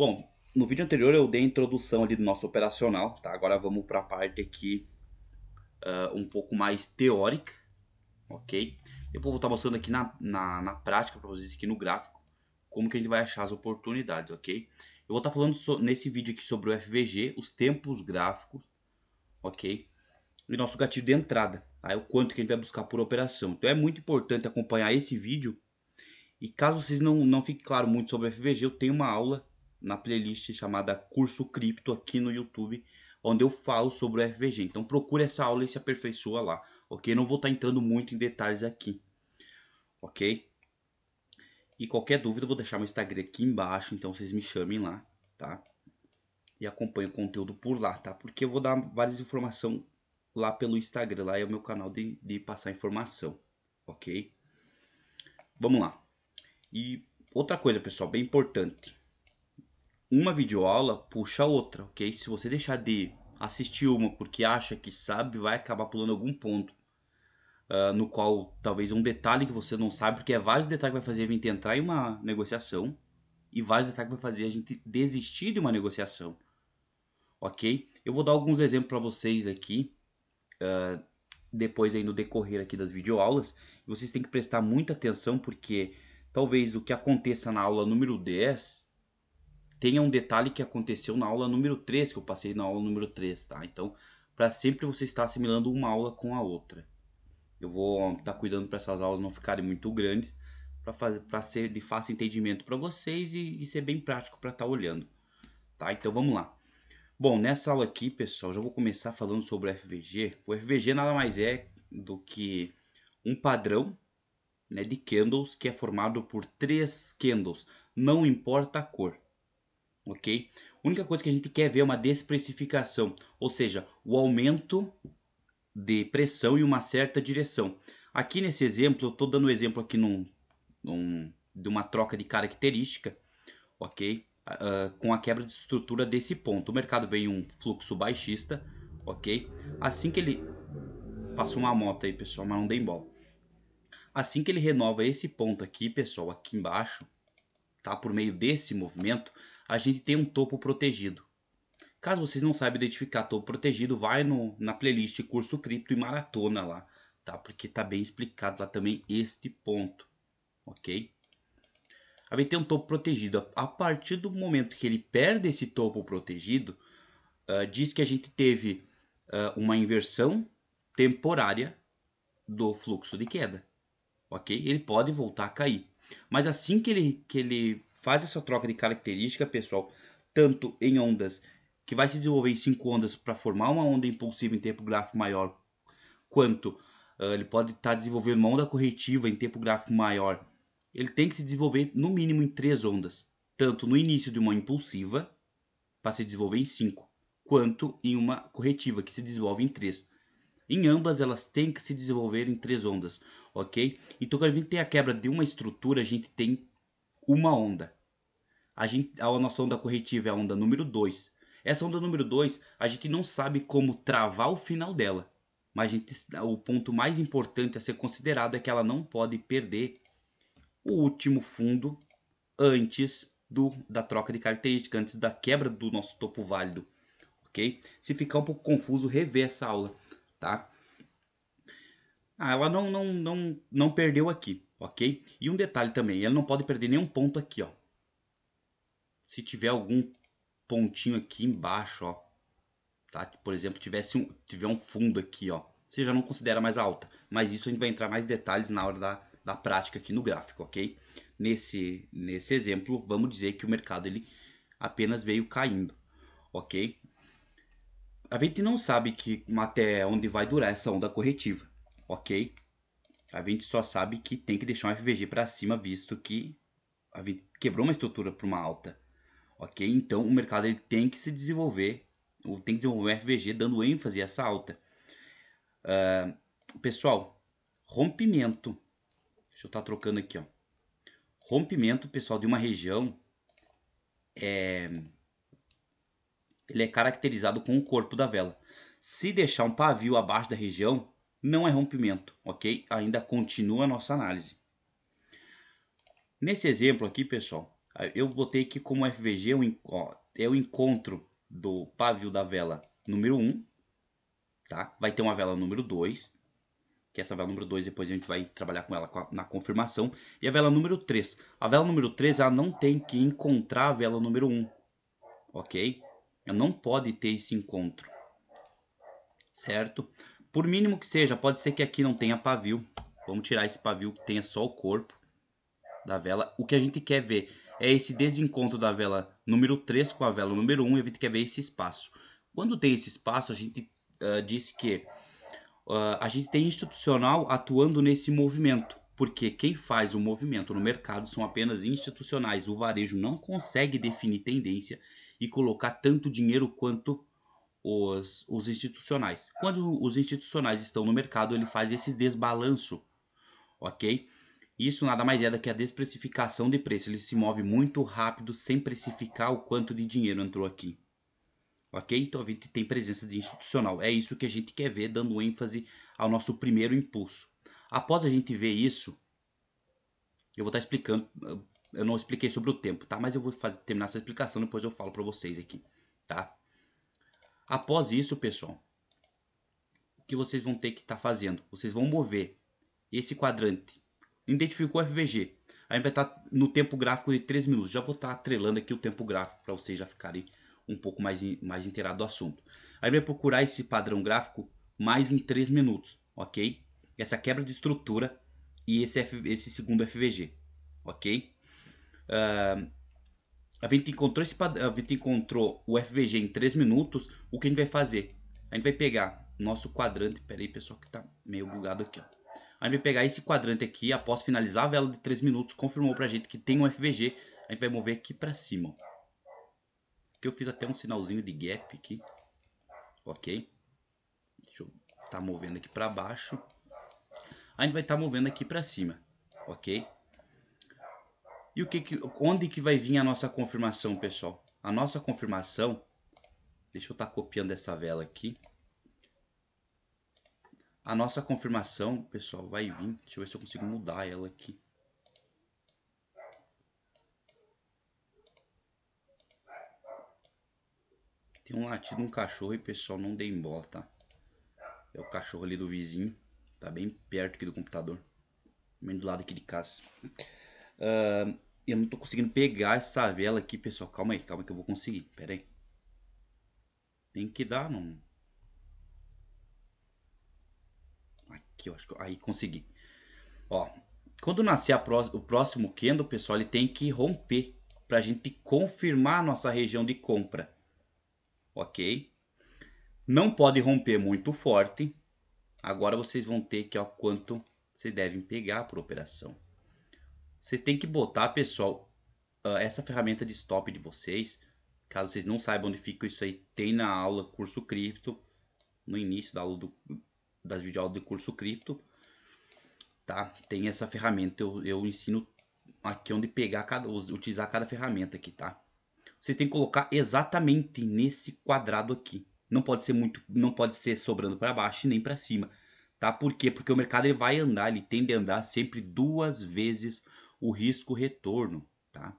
Bom, no vídeo anterior eu dei a introdução ali do nosso operacional, tá? Agora vamos para a parte aqui um pouco mais teórica, ok? Depois eu vou estar mostrando aqui na prática para vocês aqui no gráfico como que a gente vai achar as oportunidades, ok? Eu vou estar falando nesse vídeo aqui sobre o FVG, os tempos gráficos, ok? E nosso gatilho de entrada, tá? O quanto que a gente vai buscar por operação. Então é muito importante acompanhar esse vídeo. E caso vocês não fique claro muito sobre o FVG, eu tenho uma aula na playlist chamada Curso Cripto aqui no YouTube, onde eu falo sobre o FVG. Então procure essa aula e se aperfeiçoa lá, ok? Não vou estar entrando muito em detalhes aqui, ok? E qualquer dúvida eu vou deixar meu Instagram aqui embaixo, então vocês me chamem lá, tá? E acompanhem o conteúdo por lá, tá? Porque eu vou dar várias informações lá pelo Instagram, lá é o meu canal de passar informação, ok? Vamos lá. E outra coisa, pessoal, bem importante. Uma videoaula puxa a outra, ok? Se você deixar de assistir uma porque acha que sabe, vai acabar pulando algum ponto. No qual talvez um detalhe que você não sabe, porque é vários detalhes que vai fazer a gente entrar em uma negociação. E vários detalhes que vai fazer a gente desistir de uma negociação, ok? Eu vou dar alguns exemplos para vocês aqui, depois aí no decorrer aqui das videoaulas. E vocês têm que prestar muita atenção porque talvez o que aconteça na aula número 10 tenha um detalhe que aconteceu na aula número 3, que eu passei na aula número 3, tá? Então, para sempre você estar assimilando uma aula com a outra. Eu vou estar cuidando para essas aulas não ficarem muito grandes, para ser de fácil entendimento para vocês e ser bem prático para estar olhando, tá? Então vamos lá. Bom, nessa aula aqui, pessoal, já vou começar falando sobre o FVG. O FVG nada mais é do que um padrão, né, de candles que é formado por 3 candles, não importa a cor, ok? A única coisa que a gente quer ver é uma desprecificação, ou seja, o aumento de pressão em uma certa direção. Aqui nesse exemplo, eu estou dando um exemplo aqui de uma troca de característica, ok? Com a quebra de estrutura desse ponto. O mercado veio um fluxo baixista, ok? Assim que ele... Passou uma moto aí, pessoal, mas não dei bola. Assim que ele renova esse ponto aqui, pessoal, aqui embaixo, tá? Por meio desse movimento, a gente tem um topo protegido. Caso vocês não saibam identificar topo protegido, vai na playlist Curso Cripto e maratona lá, tá? Porque tá bem explicado lá também este ponto, ok? A gente tem um topo protegido. A partir do momento que ele perde esse topo protegido, diz que a gente teve uma inversão temporária do fluxo de queda, ok? Ele pode voltar a cair. Mas assim que ele faz essa troca de característica, pessoal, tanto em ondas que vai se desenvolver em 5 ondas para formar uma onda impulsiva em tempo gráfico maior, quanto ele pode estar desenvolvendo uma onda corretiva em tempo gráfico maior, ele tem que se desenvolver no mínimo em 3 ondas, tanto no início de uma impulsiva, para se desenvolver em 5, quanto em uma corretiva, que se desenvolve em 3. Em ambas elas têm que se desenvolver em 3 ondas, ok? Então quando a gente tem a quebra de uma estrutura, a gente tem uma onda. A nossa onda corretiva é a onda número 2. Essa onda número 2, a gente não sabe como travar o final dela. Mas o ponto mais importante a ser considerado é que ela não pode perder o último fundo antes da troca de característica, antes da quebra do nosso topo válido, ok? Se ficar um pouco confuso, rever essa aula, tá? Ela não perdeu aqui, ok? E um detalhe também, ela não pode perder nenhum ponto aqui, ó. Se tiver algum pontinho aqui embaixo, ó, tá? Por exemplo, tiver um fundo aqui, ó, você já não considera mais alta. Mas isso a gente vai entrar mais detalhes na hora da prática aqui no gráfico, ok? Nesse exemplo, vamos dizer que o mercado ele apenas veio caindo, ok? A gente não sabe até onde vai durar essa onda corretiva, ok? A gente só sabe que tem que deixar um FVG para cima, visto que a gente quebrou uma estrutura para uma alta, ok? Então o mercado ele tem que se desenvolver, ou tem que desenvolver um FVG dando ênfase a essa alta. Pessoal, rompimento, deixa eu estar trocando aqui, ó. Rompimento, pessoal, de uma região, ele é caracterizado com o corpo da vela. Se deixar um pavio abaixo da região, não é rompimento, ok? Ainda continua a nossa análise. Nesse exemplo aqui, pessoal, Eu botei aqui como FVG, é o encontro do pavio da vela número 1, tá? Vai ter uma vela número 2, que essa vela número 2 depois a gente vai trabalhar com ela na confirmação. E a vela número 3. A vela número 3 ela não tem que encontrar a vela número 1, ok? Ela não pode ter esse encontro, certo? Por mínimo que seja, pode ser que aqui não tenha pavio. Vamos tirar esse pavio que tenha só o corpo da vela. O que a gente quer ver é esse desencontro da vela número 3 com a vela número 1 e a gente quer ver esse espaço. Quando tem esse espaço, a gente disse que a gente tem institucional atuando nesse movimento. Porque quem faz o movimento no mercado são apenas institucionais. O varejo não consegue definir tendência e colocar tanto dinheiro quanto os institucionais. Quando os institucionais estão no mercado, ele faz esse desbalanço, ok? Isso nada mais é do que a desprecificação de preço. Ele se move muito rápido sem precificar o quanto de dinheiro entrou aqui. Ok? Então a gente tem presença de institucional. É isso que a gente quer ver, dando ênfase ao nosso primeiro impulso. Após a gente ver isso, eu vou estar explicando. Eu não expliquei sobre o tempo, tá? Mas eu vou terminar essa explicação, depois eu falo para vocês aqui, tá? Após isso, pessoal, o que vocês vão ter que estar fazendo? Vocês vão mover esse quadrante. Identificou o FVG. A gente vai estar no tempo gráfico de 3 minutos. Já vou estar atrelando aqui o tempo gráfico para vocês já ficarem um pouco mais inteirados do assunto. Aí vai procurar esse padrão gráfico mais em 3 minutos, ok? Essa quebra de estrutura e esse segundo FVG, ok? A gente encontrou a gente encontrou o FVG em 3 minutos. O que a gente vai fazer? A gente vai pegar nosso quadrante. Pera aí, pessoal, que tá meio bugado aqui, ó. A gente vai pegar esse quadrante aqui, após finalizar a vela de 3 minutos, confirmou pra gente que tem um FVG. A gente vai mover aqui pra cima, ó. Aqui eu fiz até um sinalzinho de gap aqui, ok? Deixa eu estar movendo aqui pra baixo. A gente vai estar movendo aqui pra cima, ok? E onde que vai vir a nossa confirmação, pessoal? A nossa confirmação, deixa eu estar copiando essa vela aqui. A nossa confirmação, pessoal, vai vir. Deixa eu ver se eu consigo mudar ela aqui. Tem um latido, um cachorro e, pessoal, não dê bola, tá? É o cachorro ali do vizinho. Tá bem perto aqui do computador. Bem do lado aqui de casa. Eu não tô conseguindo pegar essa vela aqui, pessoal. Calma aí que eu vou conseguir. Pera aí. Tem que dar, não. Aqui, eu acho que. Aí, consegui. Ó. Quando nascer o próximo candle, pessoal, ele tem que romper. Pra gente confirmar a nossa região de compra. Ok? Não pode romper muito forte. Agora vocês vão ter que, ó, quanto vocês devem pegar por operação. Vocês têm que botar, pessoal, essa ferramenta de stop de vocês. Caso vocês não saibam onde fica isso aí, tem na aula curso cripto. No início da aula das videoaulas do curso cripto. Tá? Tem essa ferramenta. Eu ensino aqui onde pegar utilizar cada ferramenta aqui, tá? Vocês têm que colocar exatamente nesse quadrado aqui. Não pode ser não pode ser sobrando para baixo e nem para cima, tá? Por quê? Porque o mercado ele vai andar, ele tende a andar sempre 2 vezes o risco retorno, tá?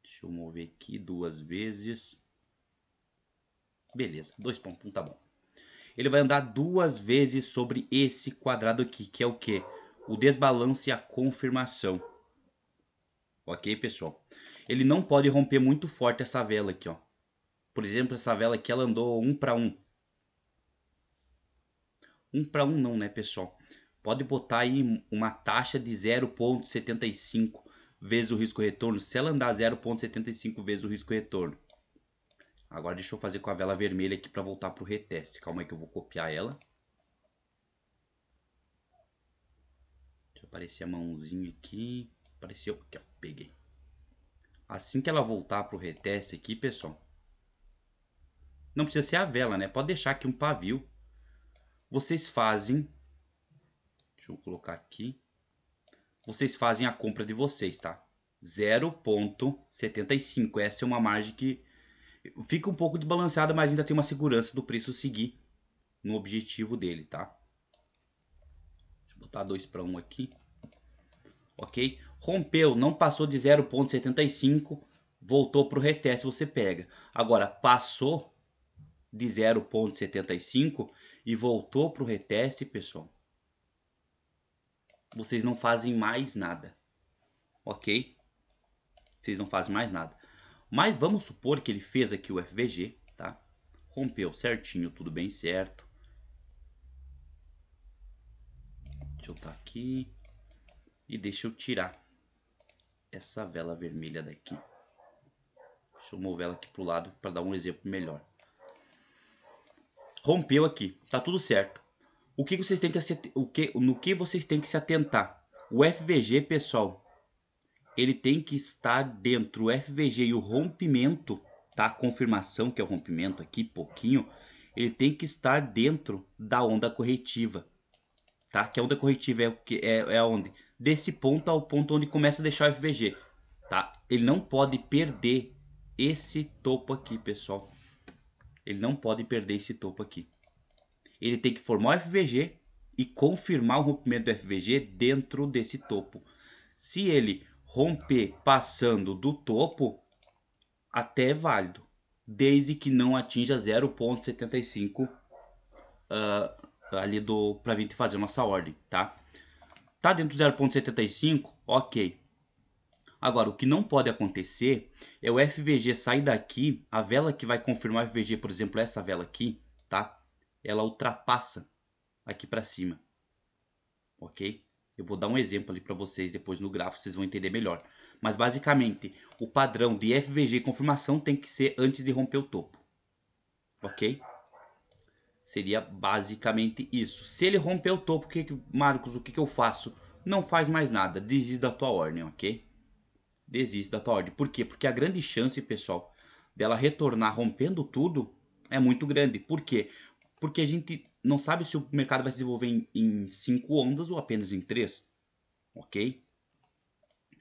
Deixa eu mover aqui 2 vezes. Beleza, 2,1 tá bom. Ele vai andar 2 vezes sobre esse quadrado aqui, que é o quê? O desbalance e a confirmação. Ok, pessoal? Ele não pode romper muito forte essa vela aqui, ó. Por exemplo, essa vela aqui ela andou 1 para 1. 1 para 1 não, né, pessoal? Pode botar aí uma taxa de 0,75 vezes o risco retorno. Se ela andar 0,75 vezes o risco retorno. Agora deixa eu fazer com a vela vermelha aqui para voltar para o reteste. Calma aí que eu vou copiar ela. Deixa eu aparecer a mãozinha aqui. Apareceu aqui, ó. Peguei. Assim que ela voltar para o reteste aqui, pessoal. Não precisa ser a vela, né? Pode deixar aqui um pavio. Vocês fazem. Deixa eu colocar aqui. Vocês fazem a compra de vocês, tá? 0,75. Essa é uma margem que fica um pouco desbalanceada, mas ainda tem uma segurança do preço seguir no objetivo dele, tá? Deixa eu botar 2 para 1 aqui. Ok? Rompeu, não passou de 0,75, voltou para o reteste, você pega. Agora, passou de 0,75 e voltou para o reteste, pessoal, vocês não fazem mais nada, ok? Vocês não fazem mais nada. Mas vamos supor que ele fez aqui o FVG, tá? Rompeu certinho, tudo bem certo. Deixa eu estar aqui. E deixa eu tirar essa vela vermelha daqui. Deixa eu mover ela aqui pro lado para dar um exemplo melhor. Rompeu aqui, tá tudo certo. O que vocês têm que no que vocês têm que se atentar? O FVG, pessoal, ele tem que estar dentro, o FVG e o rompimento, tá? A confirmação que é o rompimento aqui, pouquinho, ele tem que estar dentro da onda corretiva, tá? Que a onda corretiva é o que é onde? Desse ponto ao ponto onde começa a deixar o FVG, tá? Ele não pode perder esse topo aqui, pessoal. Ele não pode perder esse topo aqui. Ele tem que formar o FVG e confirmar o rompimento do FVG dentro desse topo. Se ele romper passando do topo, até é válido, desde que não atinja 0,75 ali para vir fazer nossa ordem, tá? Tá dentro do 0,75, ok. Agora, o que não pode acontecer é o FVG sair daqui, a vela que vai confirmar o FVG, por exemplo, essa vela aqui, tá? Ela ultrapassa aqui para cima, ok? Eu vou dar um exemplo ali para vocês depois no gráfico, vocês vão entender melhor. Mas basicamente, o padrão de FVG e confirmação tem que ser antes de romper o topo, ok? Seria basicamente isso. Se ele romper o topo, Marcos, o que eu faço? Não faz mais nada, desiste da tua ordem, ok? Desiste da tua ordem. Por quê? Porque a grande chance, pessoal, dela retornar rompendo tudo é muito grande. Por quê? Porque a gente não sabe se o mercado vai se desenvolver em 5 ondas ou apenas em 3, ok?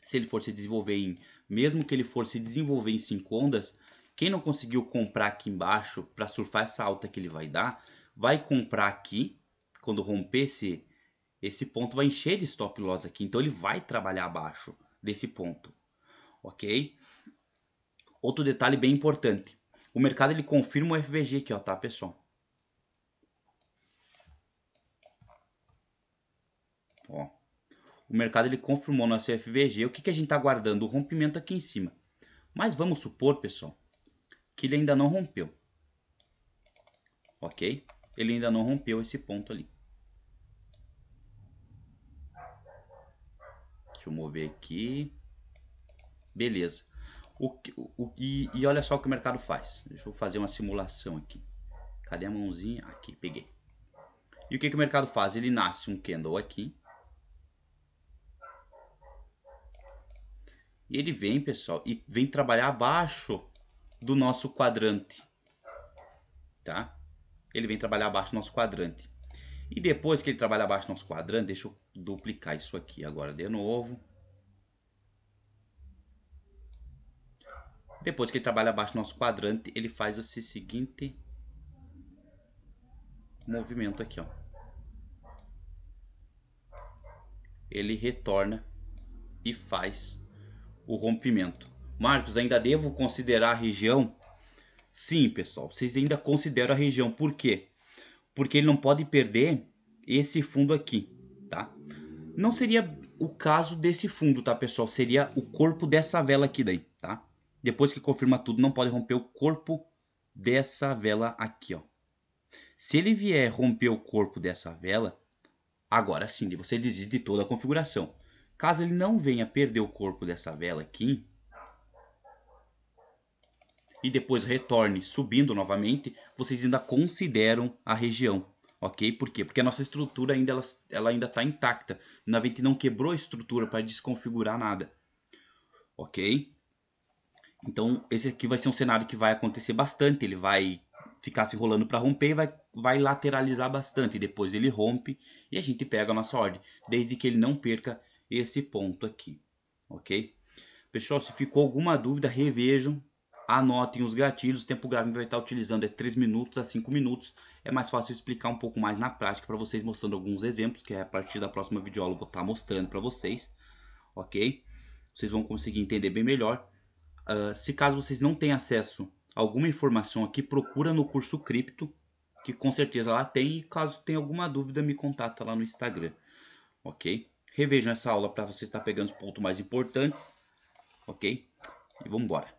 Se ele for se desenvolver em, mesmo que ele for se desenvolver em 5 ondas, quem não conseguiu comprar aqui embaixo para surfar essa alta que ele vai dar, vai comprar aqui, quando romper esse ponto vai encher de stop loss aqui, então ele vai trabalhar abaixo desse ponto, ok? Outro detalhe bem importante, o mercado ele confirma o FVG aqui, ó, tá, pessoal? Ó, o mercado ele confirmou nosso FVG, o que a gente está aguardando? O rompimento aqui em cima. Mas vamos supor, pessoal, que ele ainda não rompeu, ok? Ele ainda não rompeu esse ponto ali. Deixa eu mover aqui. Beleza. E olha só o que o mercado faz. Deixa eu fazer uma simulação aqui. Cadê a mãozinha? Aqui, peguei. E o que o mercado faz? Ele nasce um candle aqui. E ele vem, pessoal, e vem trabalhar abaixo do nosso quadrante. Tá? Ele vem trabalhar abaixo do nosso quadrante. E depois que ele trabalha abaixo do nosso quadrante, deixa eu duplicar isso aqui agora de novo. Depois que ele trabalha abaixo do nosso quadrante, ele faz esse seguinte movimento aqui, ó. Ele retorna e faz o rompimento. Marcos, ainda devo considerar a região? Sim, pessoal, vocês ainda consideram a região. Por quê? Porque ele não pode perder esse fundo aqui, tá? Não seria o caso desse fundo, tá, pessoal? Seria o corpo dessa vela aqui daí, tá? Depois que confirma tudo, não pode romper o corpo dessa vela aqui, ó. Se ele vier romper o corpo dessa vela, agora sim, você desiste de toda a configuração. Caso ele não venha perder o corpo dessa vela aqui e depois retorne subindo novamente, vocês ainda consideram a região, ok? Por quê? Porque a nossa estrutura ainda ela ainda está intacta. A gente não quebrou a estrutura para desconfigurar nada, ok? Então esse aqui vai ser um cenário que vai acontecer bastante. Ele vai ficar se rolando para romper e vai lateralizar bastante. Depois ele rompe e a gente pega a nossa ordem, desde que ele não perca esse ponto aqui, ok? Pessoal, se ficou alguma dúvida, revejam, anotem os gatilhos. O tempo gráfico que vai estar utilizando é 3 minutos a 5 minutos. É mais fácil explicar um pouco mais na prática para vocês, mostrando alguns exemplos, que a partir da próxima videoaula eu vou estar mostrando para vocês, ok? Vocês vão conseguir entender bem melhor. Se caso vocês não tenham acesso a alguma informação aqui, procura no curso Cripto, que com certeza lá tem, e caso tenha alguma dúvida me contata lá no Instagram, ok? Revejam essa aula para você estar pegando os pontos mais importantes, ok? E vamos embora.